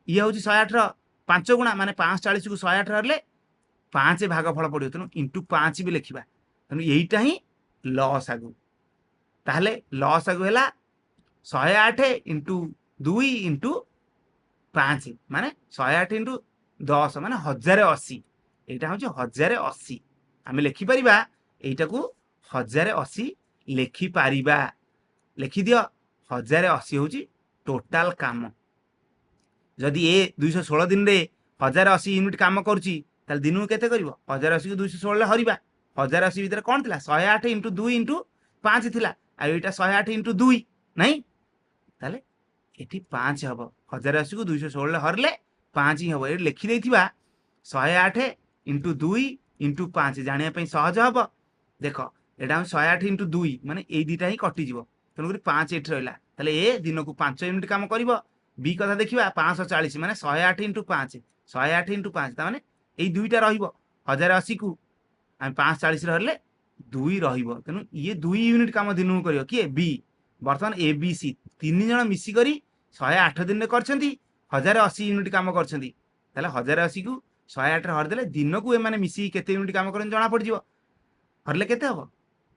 ये हूँ 108 5 गुणा माने 540 को 108 हरले 5 भाग फल पड़ो तेणु इंटू 5 भी लिखिबा तेणु यहीटा ही लॉस आगु ताहले लॉस आगु है 108 इंटू 2 इंटू 5 माने 108 इंटू 10 माने 1080 एटा हूँ 1080 आम लिखिपर यहीटा को 1080 लिखिपर लिखि दियो 1080 हूँ टोटाल काम जदि ए 216 दिन रे 1080 यूनिट काम करुच्ची दिन को केते करिवो 1080 को 216 हरिबा 1080 भीतर कौन थिला 108 इंटू 2 इंटू 5 थिला आ एटा 108 इंटू 2 नहीं ताले एठी 5 हबो 1080 को 216 हरले 5 ही हबो ए लिखि देथिबा 108 इंटू 2 इंटू 5 जानिया पई सहज हबो देखो एटा हम 108 इंटू 2 माने ए दीटा ही कटि जिवो तेणुक 5 एठी रहला তাহলে ए दिन को 5 यूनिट काम करिवो बी कथा देखिबा 540 माने 108 * 5 108 * 5 ता माने एई दुईटा रहिबो 1080 को हम 540 रहले 2 रहिबो तेनु ये 2 यूनिट काम दिन को करियो किए बी वर्तमान ए बी सी तीन जण मिसी करी 108 दिन रे करछंती 1080 यूनिट काम करछंती ताले 1080 को 108 रे हर देले दिन को ए माने मिसी केते यूनिट काम करन जणा पड़ जिवो हरले केते हबो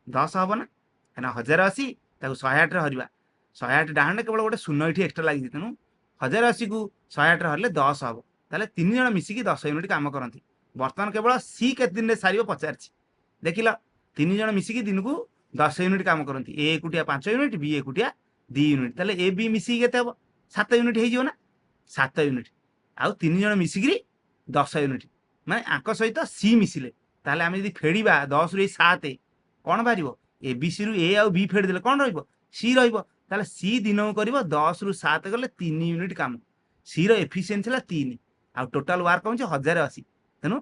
10 हबो ना एना 1080 ताको 108 रे हरिबा 108 डाहण केवल गोटे शून्य एठी एक्स्ट्रा लागि तेनु 1080 को 108 रे हरले 10 हबो ताले तीन जण मिसी की 10 यूनिट काम करंती वर्तमान केवल सी केते दिन रे सारिबो पचारछि देखिला तीन जण मिसी की दिन को 10 यूनिट काम करंती ए एकुटिया 5 यूनिट बी एकुटिया 2 यूनिट ताले ए बी मिसी केते हबो 7 यूनिट हे जिवो ना 7 यूनिट आउ तीन जण मिसी की 10 यूनिट माने आंक सहित सी मिसिले ताले आमे यदि फेडिबा 10 रु 7 कोन बारिबो ए बी सी रु ए आउ बी फेड देले कोन रहइबो सी रहइबो ताले सी दिन को करिवो 10 रु 7 गले 3 यूनिट काम सी रो एफिशिएंसी ला 3 आउ टोटल वर्क होछ 1080 तेनु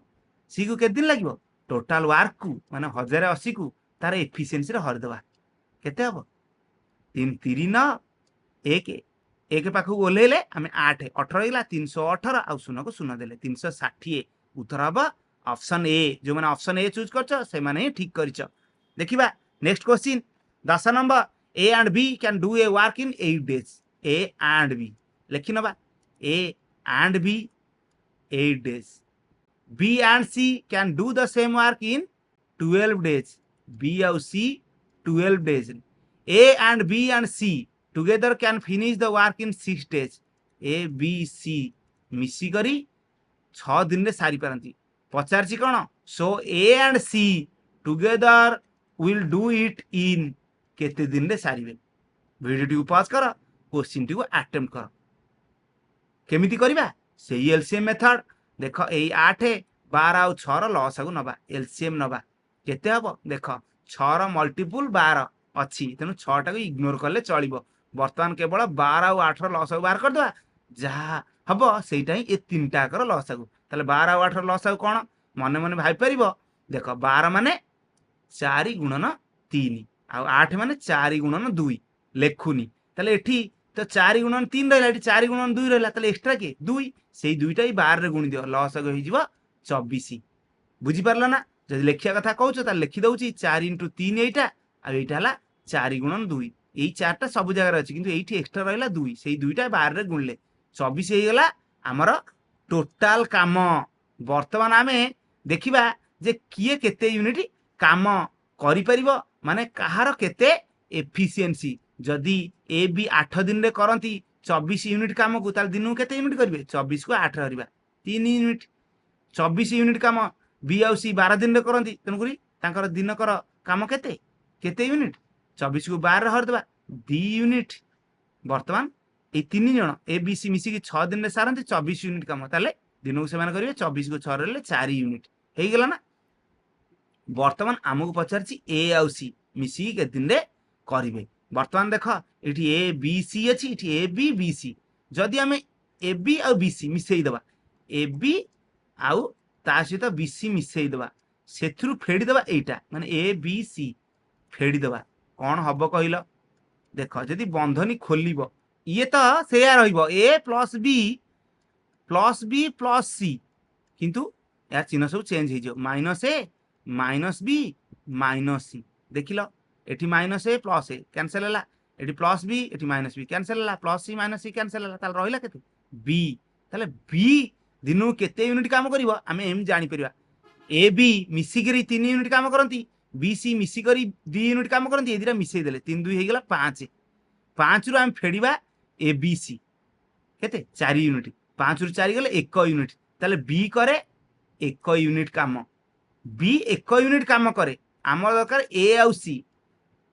सी को केते दिन लागिवो टोटल वर्क को माने 1080 को तार एफिशिएंसी रे हर देबा केते हबो 3 3 9 1 एक पाखु ओलेले आमे 8 18 इला 318 आउ शून्य को शून्य देले 360 उत्तर हबो ऑप्शन ए जो माने ऑप्शन ए चूज करछो से माने ठीक करछो देखिबा next question 10 number A and B can do a work in 8 days A and B लिखि नबा A and B 8 days B and C can do the same work in 12 days B आउ C 12 days A and B and C together can finish the work in 6 days A B C मिसी करी 6 दिन रे सारी पारंती पचारची कोन सो ए and C together will do it in केते दिन रे सारीबे वीडियो टी पॉज कर क्वेश्चन टी को अटेम्प्ट कर केमिति करबा सेही एलसीएम मेथड देखो एई 8 12 आउ 6 रो लॉस को नबा एलसीएम नबा केते हबो देखो 6 रो मल्टीपल 12 अछि तेनु 6 टा को इग्नोर करले चलिबो वर्तमान केवल 12 आउ 8 रो लॉस को बाहर कर दवा जहा हबो सेइटा ही ए तीनटा कर लॉस को ताले 12 आउ 8 रो लॉस को कोन मने मने भाई परिबो देखो 12 माने 4 गुणन 3 आउ 8 माने 4 गुणन 2 लेखुनी ताले एठी तो 4 गुणन 3 रहला एठी 4 गुणन 2 रहला ताले एक्स्ट्रा के 2 सेही दुईटा ही 12 रे गुणी दियो लॉस को होई जिवो 24 बुझी परला ना जदि लेखिया कथा कहउछो ता लेखि दउची 4 * 3 एटा आ एटा हला 4 गुणन 2 एई चारटा सब जगह अछि किंतु एठी एक्स्ट्रा रहला 2 सेही दुईटा 12 रे गुणले 24 हेई गेला हमर टोटल काम वर्तमान आमे देखिबा जे किए केते यूनिट काम करि परिबो माने कहार केते एफिशिएंसी जदि ए बी 8 दिन रे करंती 24 यूनिट काम को ताल दिन केते यूनिट करबे 24 को 8 हरिबा 3 यूनिट 24 यूनिट काम बी आउ सी 12 दिन रे करंती तनकुरी तांकर दिन कर काम केते केते यूनिट 24 को 12 रे हर देबा 2 यूनिट वर्तमान ए तीन जण ए बी सी मिसी की 6 दिन रे सारंती 24 यूनिट काम ताले दिन को सेमान करिवे 24 को 6 रे 4 यूनिट हेई गेला ना वर्तमान आमको पचारछि ए आउ सी मिसी के दिन रे करिवे वर्तमान देखो एठी ए बी सी अछि एठी ए बी बी सी जदि हमें ए बी आउ बी सी मिसेई दबा ए बी आउ ता सहित बी सी मिसेई दबा सेथुरु फेडी दबा एटा माने ए बी सी फेडी दबा कोन हबो कहिलो देखो जदि बंधनी खोलिबो ये तो सेया रहिबो ए प्लस बी प्लस सी किंतु या चिन्ह सब चेंज हे जो माइनस ए माइनस बी माइनस सी देखिलो एठी माइनस ए प्लस ए कैंसिल हला एठी प्लस बी एठी माइनस बी कैंसिल हला प्लस सी माइनस सी कैंसिल हला ताल रहिला केते बी ताले बी दिनु केते यूनिट काम करिवो आमे एम जानि परिबा ए बी मिसी करी 3 यूनिट काम करंती बी सी मिसी करी 2 यूनिट काम करंती एदिरा मिसेई देले 3 2 हे गेला 5 5 रु हम फेडिबा ए बी सी केते 4 यूनिट 5 रु 4 गेले 1 यूनिट ताले बी करे 1 यूनिट काम बी 1 यूनिट काम करे आमर दरकार ए आउ सी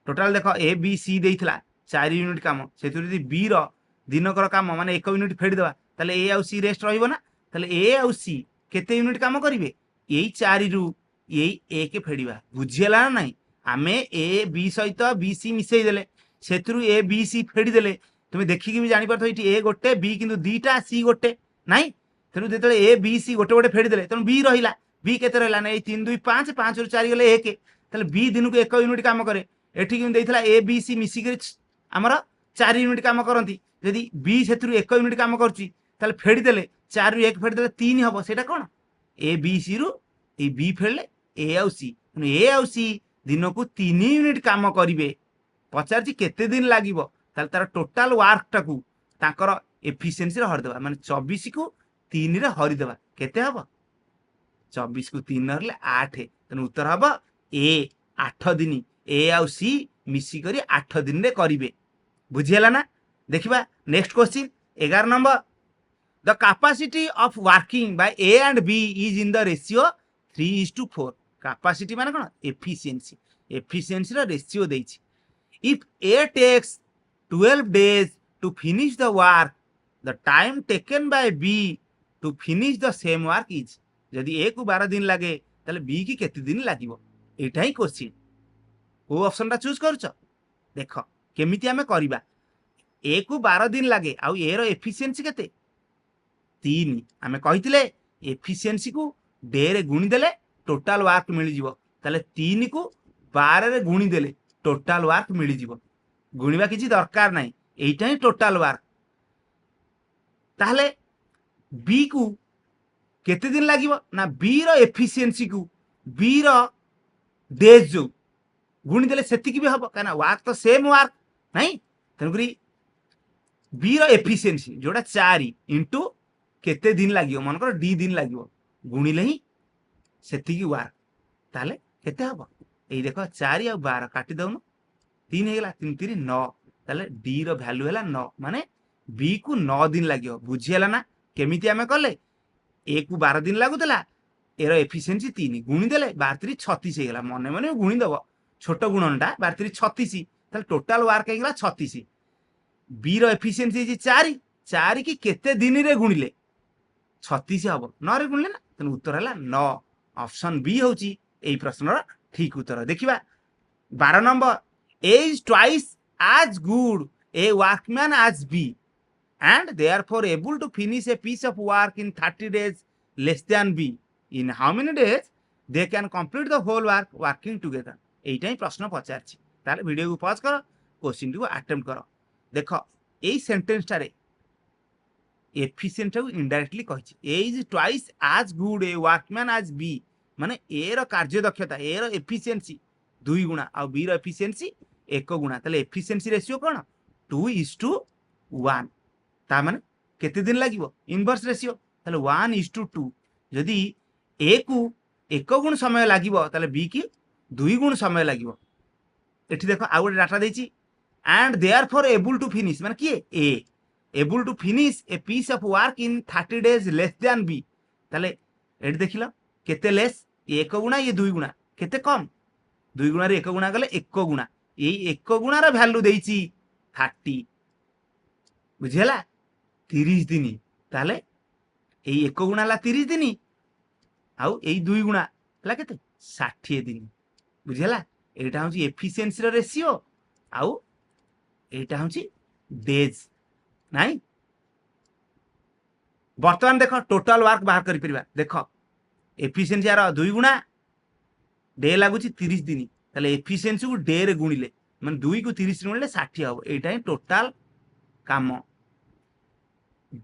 टोटल देखो ए बी सी देइथला 4 यूनिट काम सेतु यदि बी रो दिनकर काम माने 1 यूनिट फेडी देबा ताले ए आउ सी रेस्ट रहिबो ना ताले ए आउ सी केते यूनिट काम करिवे एई 4 रु एई ए के फेडिबा बुझियला ना नहीं आमे ए बी सहित बी सी मिसेई देले सेतु ए बी सी फेडी देले तुमे देखि कि भी जानि परथो इटी ए गोटे बी किंतु दीटा सी गोटे नाही तेनु जेतले ए बी सी गोटे गोटे फेडी देले तेनु बी रहिला बी केते रहला नै 3 2 5 5 रु 4 गेले 1 ताले बी दिन को 1 यूनिट काम करे एठी कि देइथला ए बी सी मिसी करी हमर 4 यूनिट काम करती जदि बी से 1 यूनिट काम कर फेड़देले 4 रु 1 फेड़देले 3 हम से कौन ए बी सी रु ए बी फेड़ले ए आउ सी ए आउ सी दिन को 3 यूनिट काम करेंगे पचार केते दिन लगे तार टोटाल वर्क टाकू ताकर एफिशिएंसी हरिदेवा माने 24 को 3 रे हरिदेवा केते हबो 24 को 3 हरले 8 तेन उत्तर हम ए 8 दिन ए आउ सी मिसी करी 8 दिन रे करिवे बुझियला ना देखिबा next question 11 number the capacity of working by A and B is in the ratio 3:4 capacity माने कोन एफिशिएंसी रो रेशियो देछि if A takes 12 days to finish the work the time taken by B to finish the same work is यदि ए को 12 दिन लगे ताले B की केते दिन लागिवो एटा ही क्वेश्चन को ऑप्शन टा चूज करछ देखो केमिति हमें करिबा ए को 12 दिन लगे आ ए रो एफिशिएंसी केते 3 हमें कहितले एफिशिएंसी को डे रे गुणी देले टोटल वर्क मिल जिवो ताले 3 को 12 रे गुणी देले टोटल वर्क मिल जिवो गुणिबा किछि दरकार नाही एटा ही टोटल वर्क ताहले बी को केते दिन लागिवो ना बी रो एफिशिएंसी को बी रो डेज जो गुणी देले सेति की भी हबो काना वर्क तो सेम वर्क नाही तनकरी बी रो एफिशिएंसी जोडा 4 इनटू केते दिन लागिवो मन कर डी दिन लागिवो गुणिले ही सेति की वर्क ताहले केते हबो एई देखो 4 आ 12 काटी दउनो 3 हेगला 3 3 9 ताले डी रो वैल्यू हैला 9 माने बी को 9 दिन लागियो बुझियला ना केमिति हमें कले ए को 12 दिन लागुतला एरो एफिशिएंसी 3 गुणी देले 12 36 हेगला मने मने गुणी दबो छोट गुणनटा 12 36 ताले टोटल वर्क हेगला 36 बी रो एफिशिएंसी जी 4 4 की केते दिन रे गुणिले 36 हबो 9 रे गुणले ना तने उत्तर हैला 9 ऑप्शन बी होची एई प्रश्नर ठीक उत्तर देखिबा 12 number A is twice as good a workman as B and therefore able to finish a piece of work in 30 days less than B. In how many days they can complete the whole work working together? এইটা ही प्रश्न पचारछि ताले video को pause करो question को attempt करो देखो एई sentence टारे efficient को indirectly कहिछि A is twice as good a workman as B माने A रो कार्य दक्षता A रो एफिशिएंसी 2 गुणा आ B रो एफिशिएंसी 1 गुणा ताले एफिशिएंसी रेशियो कोन 2:1 ता माने केते दिन लागिवो इनवर्स रेशियो ताले 1:2 यदि ए को 1 गुण समय लागिवो ताले बी की 2 गुण समय लागिवो एठी देखो आ गोटे डाटा देछि and therefore able to finish माने की A able to finish a piece of work in 30 days less than B ताले एठी देखिलो केते लेस 1 गुणा ये 2 गुणा केते कम 2 गुणा रे 1 गुणा गले 1 गुणा ये 1 गुणार वैल्यू देछि 30 बुझियला 30 दिन ताले ए 1 गुणा ला 30 दिन आउ ए 2 गुणा ला केते 60 दिन बुझियला एटा होची एफिशिएंसी रो रेशियो आउ एटा होची डेज नाही वर्तमान देखो टोटल वर्क बाहर करि परिबा देखो एफिशिएंसी यार 2 गुणा डे लागुची 30 दिन ताले एफिशिएंसी को डे रे गुणिले माने 2 को 30 रे गुणिले 60 हबो एटा ही टोटल काम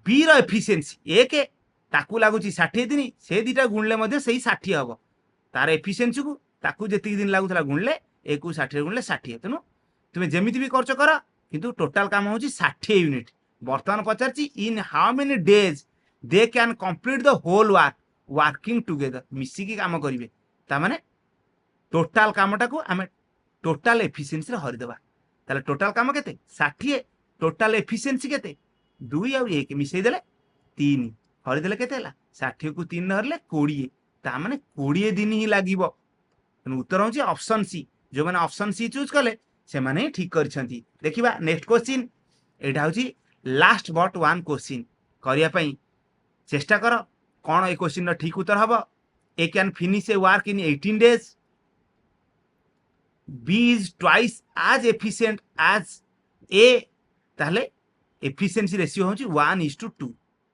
बी रो एफिशिएंसी एक ताकू लागुची 60 दिन से दिटा गुणले मध्ये सेही 60 हबो तार एफिशिएंसी को ताकू जेति दिन लागुतला गुणले ए को 60 रे गुणले 60 तेनु तुमे जेमिति भी करछ करा किंतु टोटल काम होची 60 यूनिट वर्तमान पचारची in how many days they can complete the whole work working together मिसी की काम करिवे ता माने टोटल कामटा को आमे टोटल एफिशिएंसी रे हरि देबा ताले टोटल काम केते 60 टोटल एफिशिएंसी केते 2 आ 1 मिसै देले 3 हरि देले केते हला 60 को 3 हरले 20 ता माने 20 दिन ही लागिवो तनु उत्तर होची ऑप्शन सी जो माने ऑप्शन सी चूज कले से माने ठीक करछंती देखिबा नेक्स्ट क्वेश्चन एटा होची लास्ट बट वन क्वेश्चन करिया पई चेष्टा करो कोन ए क्वेश्चन रो ठीक उत्तर हबो A can finish a work in 18 days B is twice as efficient as A ताहले efficiency ratio होची 1:2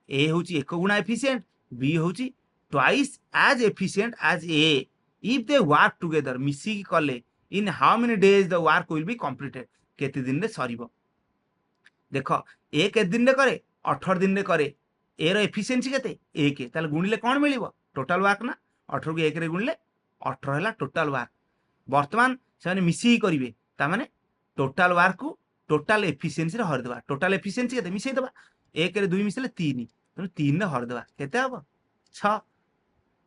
A होची 1 गुणा efficient B होची twice as efficient as A if they work together मिसी की कले in how many days the work will be completed केते दिन रे सरीबो देख एक दिन रे करे 18 दिन रे करे एर एफिशिएंसी केते 1 ताले गुणिले कौन मिलिबो टोटल वर्क ना 18 को 1 रे गुणिले 18 है टोटल वर्क वर्तमान से मिसी करेंगे ताने टोटल वर्क को टोटल एफिशिएंसी रे हरदेबा टोटल एफिशिएंसी केते मिसई देबा 1 रे 2 मिसले 3 तेणु 3 रे हरदेबा केते हबो 6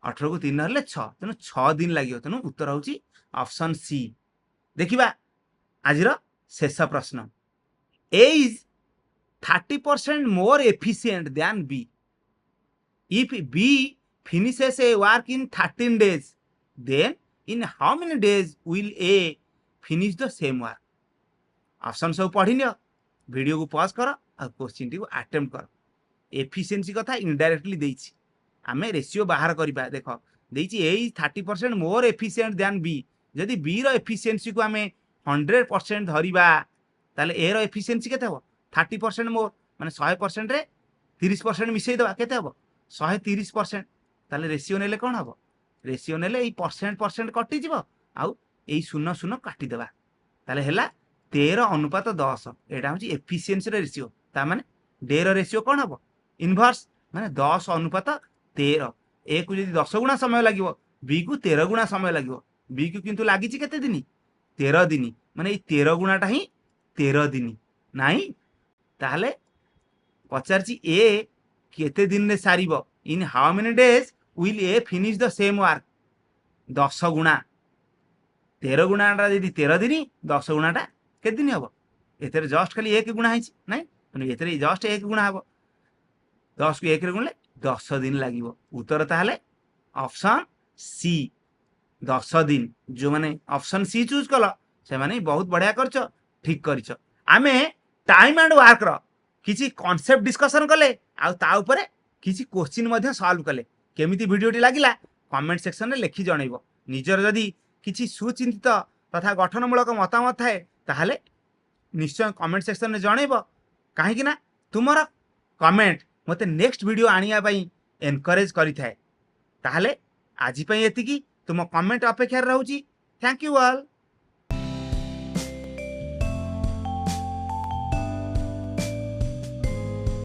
18 को 3 हरले 6 तेणु 6 दिन लागियो तेणु उत्तर होची ऑप्शन सी। देखिबा आजिर शेष प्रश्न ए is 30% more efficient than B. If B finishes a work in 13 days, then in how many days will A finish the same work? Option सब पढ़ी नियो वीडियो को पॉज कर और क्वेश्चन टी को अटेम्प्ट कर एफिशिएंसी कथा इनडायरेक्टली देछि आमे रेशियो बाहर करबा देखो देछि A is 30% more efficient than B जदि बी रो एफिशिएंसी को आमे 100% धरिबा ताले ए रो एफिशिएंसी केते हो 30% मोर माने 100% रे 30% मिसई देबा केते हो 130% ताले रेशियो नेले कोन हबो रेशियो नेले ई परसेंट कटि जिवो आउ एई 0 काटि देबा ताले हेला 13:10 एटा होची एफिशिएंसी रे रेशियो ता माने डे रो रेशियो कोन हबो इनवर्स माने 10:13 ए को जदि 10 गुणा समय लागिवो बी को 13 गुणा समय लागिवो बी को किंतु लागिची केते दिन 13 दिन माने ई 13 गुणाटा ही 13 दिन नाही ताहले पचारची ए केते दिन रे सारिबो in how many days will A finish the same work 10 गुणा 13 गुणाटा जदि 13 दिन 10 गुणाटा केते दिन हबो एतरे जस्ट खाली 1 गुणा हिची नाही माने एतरे जस्ट 1 गुणा हबो 10 को 1 रे गुणले 10 दिन लागिवो उत्तर ताहले ऑप्शन सी 10 दिन जो माने ऑप्शन सी चूज कलो से माने बहुत बढ़िया करछो ठीक करछो आमे टाइम एंड वर्क रो किसी कॉन्सेप्ट डिस्कशन कले आ ता ऊपर किसी क्वेश्चन मध्ये सॉल्व कले केमिति वीडियोटी लागिला कमेंट सेक्शन रे लिखि जणैबो निजर जदी किसी सुचिंतित तथा गठनमूलक मतामत थाए ताहले निश्चय कमेंट सेक्शन रे जणैबो काहे कि ना तुमर कमेंट मते नेक्स्ट वीडियो आनिया पई एनकरेज करि थाए ताहले आजि पई एतिकी तुम कमेंट अपेक्षा रहउची थैंक यू ऑल।